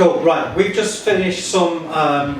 Cool, right, we've just finished some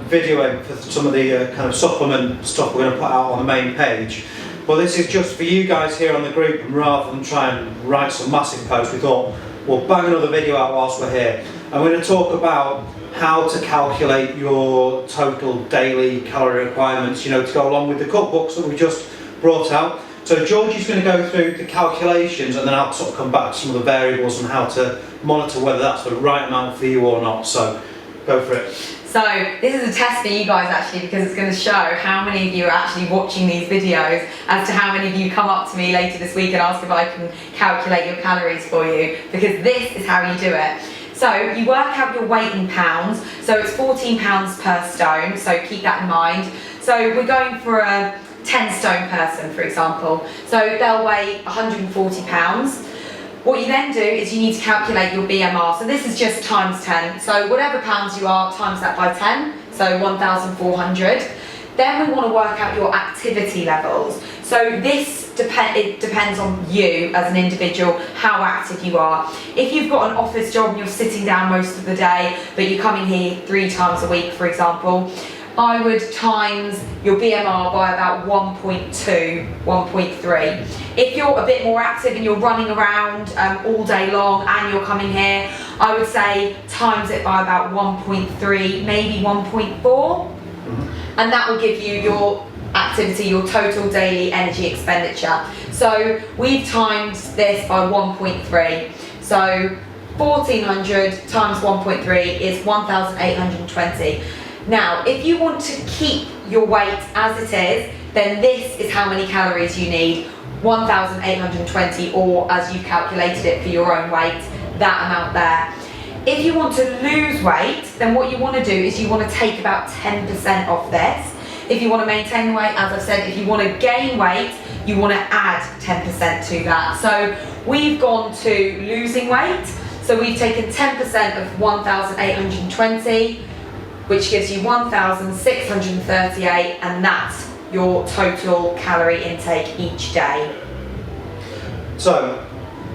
videoing for some of the kind of supplement stuff we're going to put out on the main page. But this is just for you guys here on the group, and rather than try and write some massive posts, we thought we'll bang another video out whilst we're here. And we're going to talk about how to calculate your total daily calorie requirements, you know, to go along with the cookbooks that we just brought out. So Georgie's going to go through the calculations, and then I'll sort of come back to some of the variables and how to monitor whether that's the right amount for you or not. So go for it. So this is a test for you guys actually, because it's going to show how many of you are actually watching these videos as to how many of you come up to me later this week and ask if I can calculate your calories for you, because this is how you do it. So you work out your weight in pounds, so it's 14 pounds per stone, so keep that in mind. So we're going for a 10 stone person, for example, so they'll weigh 140 pounds. What you then do is you need to calculate your BMR, so this is just times 10, so whatever pounds you are, times that by 10, so 1,400. Then we want to work out your activity levels, so this depends on you as an individual, how active you are. If you've got an office job and you're sitting down most of the day, but you're coming here 3 times a week, for example, I would times your BMR by about 1.2, 1.3. If you're a bit more active and you're running around all day long and you're coming here, I would say times it by about 1.3, maybe 1.4. And that will give you your activity, your total daily energy expenditure. So we've timed this by 1.3. So 1400 times 1.3 is 1820. Now, if you want to keep your weight as it is, then this is how many calories you need, 1820, or as you calculated it for your own weight, that amount there. If you want to lose weight, then what you want to do is you want to take about 10% off this. If you want to maintain the weight, as I've said, if you want to gain weight, you want to add 10% to that. So we've gone to losing weight, so we've taken 10% of 1820, which gives you 1,638, and that's your total calorie intake each day. So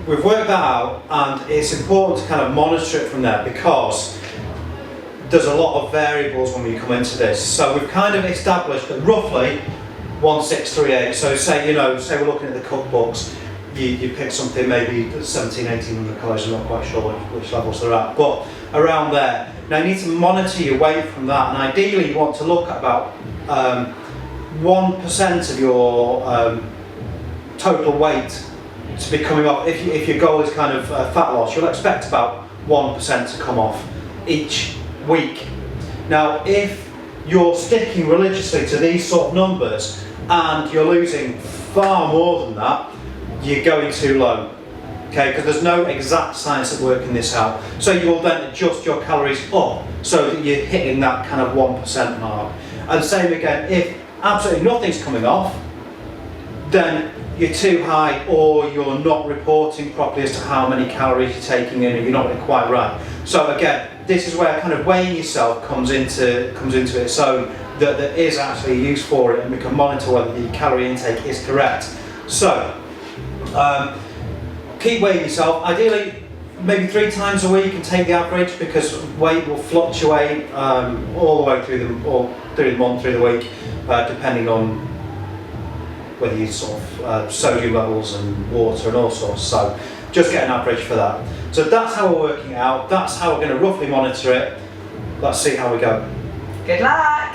we've worked that out, and it's important to kind of monitor it from there, because there's a lot of variables when we come into this. So we've kind of established that roughly 1,638. So say we're looking at the cookbooks, you pick something maybe 1,700-1,800 calories. I'm not quite sure which levels they're at, but around there. Now you need to monitor your weight from that, and ideally you want to look at about 1% of your total weight to be coming off. If your goal is kind of fat loss, you'll expect about 1% to come off each week. Now if you're sticking religiously to these sort of numbers and you're losing far more than that, you're going too low. Okay, because there's no exact science at working this out. So you will then adjust your calories up so that you're hitting that kind of 1% mark. And same again, if absolutely nothing's coming off, then you're too high, or you're not reporting properly as to how many calories you're taking in, and you're not quite right. So again, this is where kind of weighing yourself comes into it, so that there is actually a use for it, and we can monitor whether the calorie intake is correct. So keep weighing yourself, ideally maybe 3 times a week, and take the average, because weight will fluctuate all the way through the month, through the week, depending on whether you sort of sodium levels and water and all sorts. So just get an average for that. So that's how we're working it out, that's how we're going to roughly monitor it. Let's see how we go. Good luck!